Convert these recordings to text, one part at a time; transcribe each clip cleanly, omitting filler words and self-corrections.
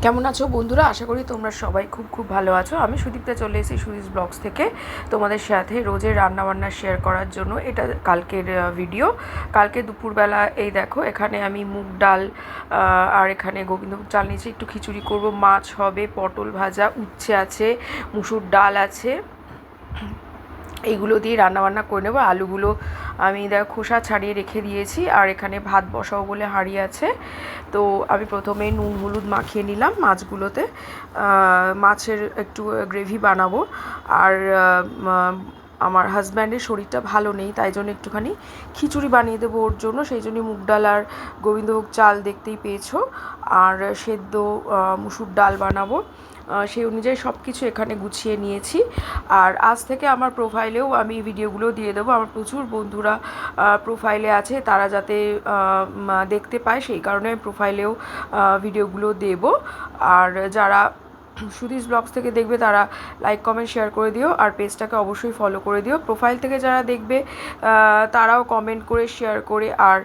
কেমন আছো বন্ধুরা? আশা করি তোমরা সবাই খুব ভালো আছো। আমি সুদীপ্তা চলে এসেছি সুদীপ ব্লগস থেকে তোমাদের সাথে রোজের রান্নাবান্না শেয়ার করার জন্য। এটা কালকের ভিডিও। কালকে দুপুরবেলা এই দেখো, এখানে আমি মুগ ডাল আর এখানে গোবিন্দভোগ চাল নিয়েছি, একটু খিচুড়ি করব, মাছ হবে, পটল ভাজা, উচ্ছে আছে, মুসুর ডাল আছে, এইগুলো দিয়ে রান্নাবান্না করে নেবো। আলুগুলো আমি খোসা ছাড়িয়ে রেখে দিয়েছি, আর এখানে ভাত বসাবো বলে হাঁড়ি আছে। তো আমি প্রথমে নুন হলুদ মাখিয়ে নিলাম মাছগুলোতে। মাছের একটু গ্রেভি বানাবো। আর আমার হাজব্যান্ডের শরীরটা ভালো নেই, তাই জন্য একটুখানি খিচুড়ি বানিয়ে দেবো ওর জন্য। সেই জন্যই মুগ ডাল আর গোবিন্দভোগ চাল দেখতেই পেয়েছো, আর সেদ্ধ মুসুর ডাল বানাবো। সেই অনুযায়ী সব কিছু এখানে গুছিয়ে নিয়েছি। আর আজ থেকে আমার প্রোফাইলেও আমি ভিডিওগুলো দিয়ে দেবো। আমার প্রচুর বন্ধুরা প্রোফাইলে আছে, তারা যাতে দেখতে পায় সেই কারণে প্রোফাইলেও ভিডিওগুলো দেব। আর যারা সুধীস ব্লগস থেকে দেখবে তারা লাইক কমেন্ট শেয়ার করে দিও, আর পেজটাকে অবশ্যই ফলো করে দিও। প্রোফাইল থেকে যারা দেখবে তারাও কমেন্ট করে শেয়ার করে আর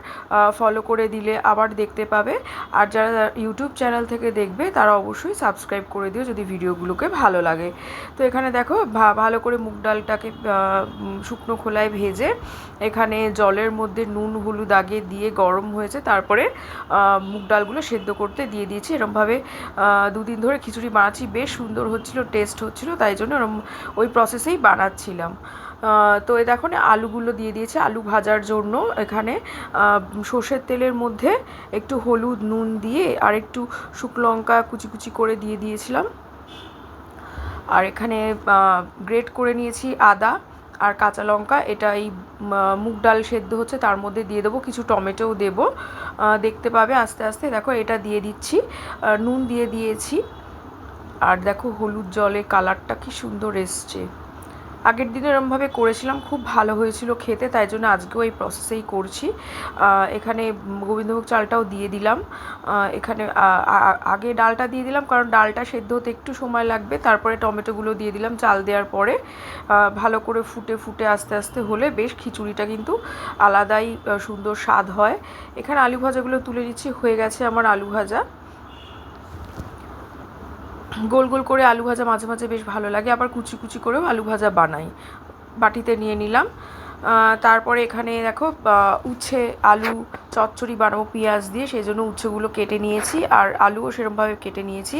ফলো করে দিলে আবার দেখতে পাবে। আর যারা ইউটিউব চ্যানেল থেকে দেখবে তারা অবশ্যই সাবস্ক্রাইব করে দিও যদি ভিডিওগুলোকে ভালো লাগে। তো এখানে দেখো ভালো করে মুগ ডালটাকে শুকনো খোলায় ভেজে এখানে জলের মধ্যে নুন হলুদ আগে দিয়ে গরম হয়েছে, তারপরে মুগ ডালগুলো সেদ্ধ করতে দিয়ে দিয়েছি। এরমভাবে দুদিন ধরে খিচুড়ি বানাচ্ছি, বেশ সুন্দর হচ্ছিল, টেস্ট হচ্ছিল, তাই জন্য ওই প্রসেসেই বানাচ্ছিলাম। তো এই দেখো আলুগুলো দিয়ে দিয়েছে আলু ভাজার জন্য। এখানে সর্ষের তেলের মধ্যে একটু হলুদ নুন দিয়ে আর একটু শুকনো লঙ্কা কুচি কুচি করে দিয়ে দিয়েছিলাম। আর এখানে গ্রেট করে নিয়েছি আদা আর কাঁচা লঙ্কা। এটা এই মুগ ডাল সেদ্ধ হচ্ছে তার মধ্যে দিয়ে দেবো, কিছু টমেটোও দেবো, দেখতে পাবে আস্তে আস্তে। দেখো এটা দিয়ে দিচ্ছি, নুন দিয়ে দিয়েছি। আর দেখো হলুদ জলে কালারটা কি সুন্দর এসছে। আগের দিন এরমভাবে করেছিলাম, খুব ভালো হয়েছিল খেতে, তাই জন্য আজকেও এই প্রসেসেই করছি। এখানে গোবিন্দভোগ চালটাও দিয়ে দিলাম। এখানে আগে ডালটা দিয়ে দিলাম কারণ ডালটা সেদ্ধ হতে একটু সময় লাগবে, তারপরে টমেটোগুলো দিয়ে দিলাম চাল দেওয়ার পরে। ভালো করে ফুটে ফুটে আস্তে আস্তে হলে বেশ খিচুড়িটা কিন্তু আলাদাই সুন্দর স্বাদ হয়। এখানে আলু ভাজাগুলো তুলে নিচ্ছি, হয়ে গেছে আমার আলু ভাজা। গোল গোল করে আলু ভাজা মাঝে মাঝে বেশ ভালো লাগে, আবার কুচি কুচি করেও আলু ভাজা বানাই। বাটিতে নিয়ে নিলাম। তারপরে এখানে দেখো উচ্ছে আলু চচ্চড়ি বানাবো পেঁয়াজ দিয়ে, সেই জন্য উচ্ছেগুলো কেটে নিয়েছি, আর আলুও সেরকমভাবে কেটে নিয়েছি।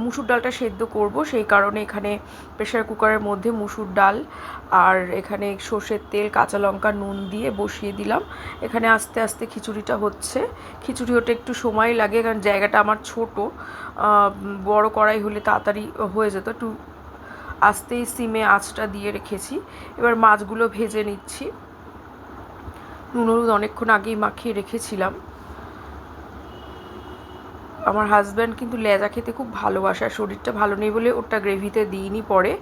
মুসুর ডালটা সেদ্ধ করব, সেই কারণে এখানে প্রেশার কুকারের মধ্যে মুসুর ডাল আর এখানে সর্ষের তেল কাঁচা লঙ্কা নুন দিয়ে বসিয়ে দিলাম। এখানে আস্তে আস্তে খিচুড়িটা হচ্ছে। খিচুড়ি হতে একটু সময় লাগে কারণ জায়গাটা আমার ছোট, বড় কড়াই হলে তাড়াতাড়ি হয়ে যেত। একটু আস্তেই সিমে আঁচটা দিয়ে রেখেছি। এবার মাছগুলো ভেজে নিচ্ছি। নুন হলুদ অনেকক্ষণ আগেই মাখিয়ে রেখেছিলাম। আমার হাজব্যান্ড কিন্তু লেজা খেতে খুব ভালোবাসে, আর শরীরটা ভালো নেই বলে ওটা গ্রেভিতে দিইনি, পরে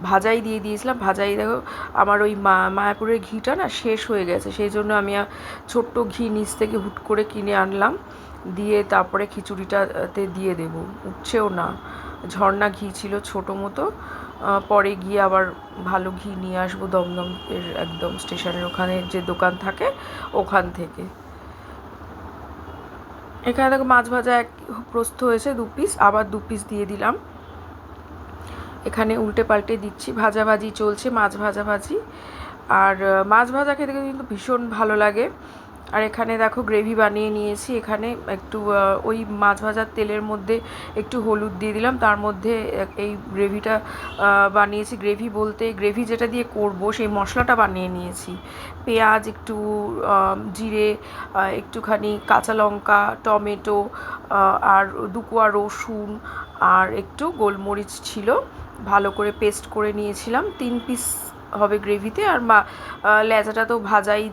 ভাজাই দিয়ে দিয়েছিলাম। ভাজাই দেখো আমার ওই মায়াপুরের ঘিটা না শেষ হয়ে গেছে, সেই জন্য আমি ছোট্ট ঘি নিচ থেকে হুট করে কিনে আনলাম, দিয়ে তারপরে খিচুড়িটাতে দিয়ে দেবো। উঠছেও না, ঝর্ণা ঘি ছিল ছোটো মতো, পরে গিয়ে আবার ভালো ঘি নিয়ে আসবো দমদম এর একদম স্টেশনের ওখানে যে দোকান থাকে ওখান থেকে। এখানে দেখো মাছ ভাজা এক প্রস্থ হয়েছে 2 পিস, আবার 2 পিস দিয়ে দিলাম। এখানে উল্টে পাল্টে দিচ্ছি, ভাজাভাজি চলছে, মাছ ভাজাভাজি। আর মাছ ভাজা খেতে কিন্তু ভীষণ ভালো লাগে। আর এখানে দেখো গ্রেভি বানিয়ে নিয়েছি। এখানে একটু ওই মাছ ভাজার তেলের মধ্যে একটু হলুদ দিয়ে দিলাম, তার মধ্যে এই গ্রেভিটা বানিয়েছি। গ্রেভি বলতে গ্রেভি যেটা দিয়ে করব সেই মশলাটা বানিয়ে নিয়েছি। পেঁয়াজ, একটু জিরে, একটুখানি কাঁচা লঙ্কা, টমেটো, আর 2 কোয়া রসুন, আর একটু গোলমরিচ ছিল, ভালো করে পেস্ট করে নিয়েছিলাম। 3 পিস হবে গ্রেভিতে, আর লেজাটা তো ভাজাই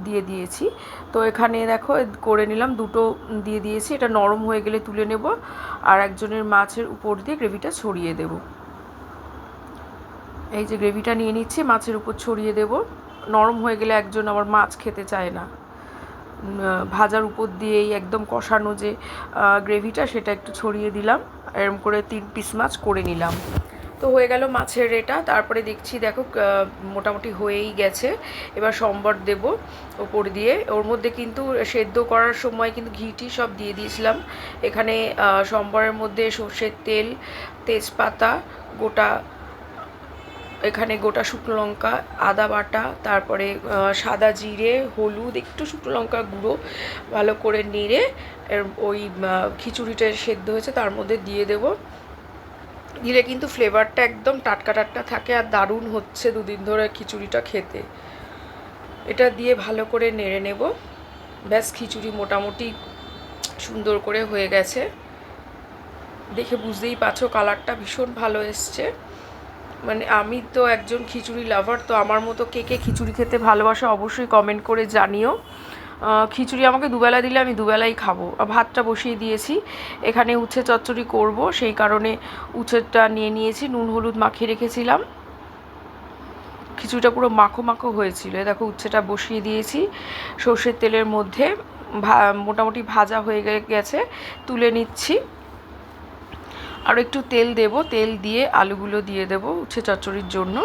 দিয়ে দিয়েছি। তো এখানে দেখো করে নিলাম, 2টো দিয়ে দিয়েছি। এটা নরম হয়ে গেলে তুলে নেব, আর একজনের মাছের উপর দিয়ে গ্রেভিটা ছড়িয়ে দেব। এই যে গ্রেভিটা নিয়ে নিচ্ছি, মাছের উপর ছড়িয়ে দেব। নরম হয়ে গেলে একজন আবার মাছ খেতে চায় না, ভাজার উপর দিয়েই একদম কষানো যে গ্রেভিটা সেটা একটু ছড়িয়ে দিলাম। এরকম করে 3 পিস মাছ করে নিলাম। তো হয়ে গেল মাছের এটা। তারপরে দেখছি দেখো মোটামুটি হয়েই গেছে। এবার সম্বর দেব ওপর দিয়ে। ওর মধ্যে কিন্তু সেদ্ধ করার সময় কিন্তু ঘিটি সব দিয়ে দিয়েছিলাম। এখানে সম্বরের মধ্যে সর্ষের তেল, তেজপাতা, এখানে গোটা শুকনো লঙ্কা, আদা বাটা, তারপরে সাদা জিরে, হলুদ, একটু শুকনো লঙ্কা গুঁড়ো ভালো করে নেড়ে ওই খিচুড়িটা সেদ্ধ হয়েছে তার মধ্যে দিয়ে দেব। দিলে কিন্তু ফ্লেভারটা একদম টাটকা টাটকা থাকে আর দারুণ হচ্ছে দুদিন ধরে খিচুড়িটা খেতে। এটা দিয়ে ভালো করে নেড়ে নেব। ব্যাস খিচুড়ি মোটামুটি সুন্দর করে হয়ে গেছে। দেখে বুঝতেই পারছো কালারটা ভীষণ ভালো এসছে। মানে আমি তো একজন খিচুড়ি লাভার, তো আমার মতো কে কে খিচুড়ি খেতে ভালোবাসে অবশ্যই কমেন্ট করে জানিও। খিচুড়ি আমাকে দুবেলা দিলে আমি দুবেলাই খাবো। ভাতটা বসিয়ে দিয়েছি, এখানে উচ্ছে চচ্চড়ি করব, সেই কারণে উচ্ছেটা নিয়ে নিয়েছি, নুন হলুদ মাখিয়ে রেখেছিলাম। খিচুড়িটা পুরো মাখো মাখো হয়েছিল। দেখো উচ্ছেটা বসিয়ে দিয়েছি সর্ষের তেলের মধ্যে, মোটামুটি ভাজা হয়ে গেছে, তুলে নিচ্ছি। আর একটু তেল দেব, তেল দিয়ে আলুগুলো দিয়ে দেব উচ্ছে চচ্চড়ির জন্য।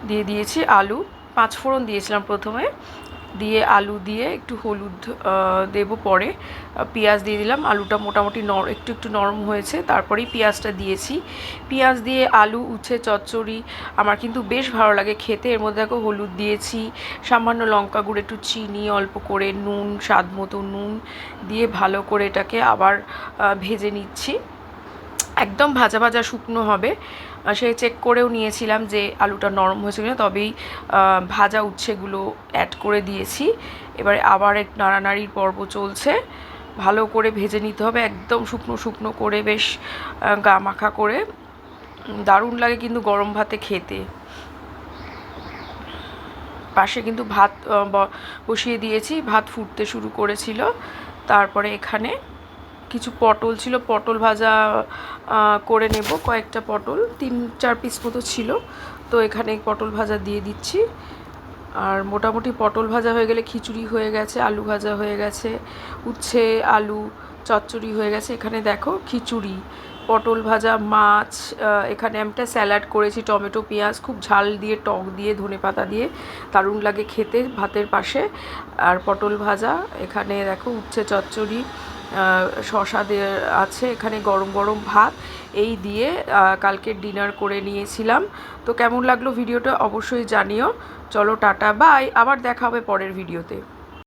দিয়ে দিয়েছি আলু, 5 ফোড়ন দিয়েছিলাম প্রথমে, দিয়ে আলু দিয়ে একটু হলুদ দেব, পরে পেঁয়াজ দিয়ে দিলাম। আলুটা মোটামুটি একটু একটু নরম হয়েছে, তারপরেই পেঁয়াজটা দিয়েছি। পেঁয়াজ দিয়ে আলু উচ্ছে চচ্চড়ি আমার কিন্তু বেশ ভালো লাগে খেতে। এর মধ্যে দেখো হলুদ দিয়েছি, সামান্য লঙ্কা গুঁড়ো, একটু চিনি অল্প করে, নুন স্বাদ মতো নুন দিয়ে ভালো করে এটাকে আবার ভেজে নিচ্ছি। একদম ভাজা ভাজা শুকনো হবে, সে চেক করেও নিয়েছিলাম যে আলুটা নরম হয়েছে কিনা, তবেই ভাজা উচ্ছেগুলো অ্যাড করে দিয়েছি। এবারে আবার এক নাড়ানাড়ির পর্ব চলছে, ভালো করে ভেজে নিতে হবে একদম শুকনো শুকনো করে, বেশ গা মাখা করে। দারুণ লাগে কিন্তু গরম ভাতে খেতে। পাশে কিন্তু ভাত বসিয়ে দিয়েছি, ভাত ফুটতে শুরু করেছিল। তারপরে এখানে কিছু পটল ছিল, পটল ভাজা করে নেব, কয়েকটা পটল 3-4 পিস মতো ছিল, তো এখানে পটল ভাজা দিয়ে দিচ্ছি। আর মোটামুটি পটল ভাজা হয়ে গেলে খিচুড়ি হয়ে গেছে, আলু ভাজা হয়ে গেছে, উচ্ছে আলু চচ্চড়ি হয়ে গেছে। এখানে দেখো খিচুড়ি, পটল ভাজা, মাছ, এখানে আমি একটা স্যালাড করেছি, টমেটো পেঁয়াজ, খুব ঝাল দিয়ে টক দিয়ে ধনেপাতা দিয়ে দারুণ লাগে খেতে ভাতের পাশে। আর পটল ভাজা, এখানে দেখো উচ্ছে চচ্চড়ি, শসা দিয়ে আছে, এখানে গরম গরম ভাত, এই দিয়ে কালকের ডিনার করে নিয়েছিলাম। তো কেমন লাগলো ভিডিওটা অবশ্যই জানিও। চলো টাটা বাই, আবার দেখা হবে পরের ভিডিওতে।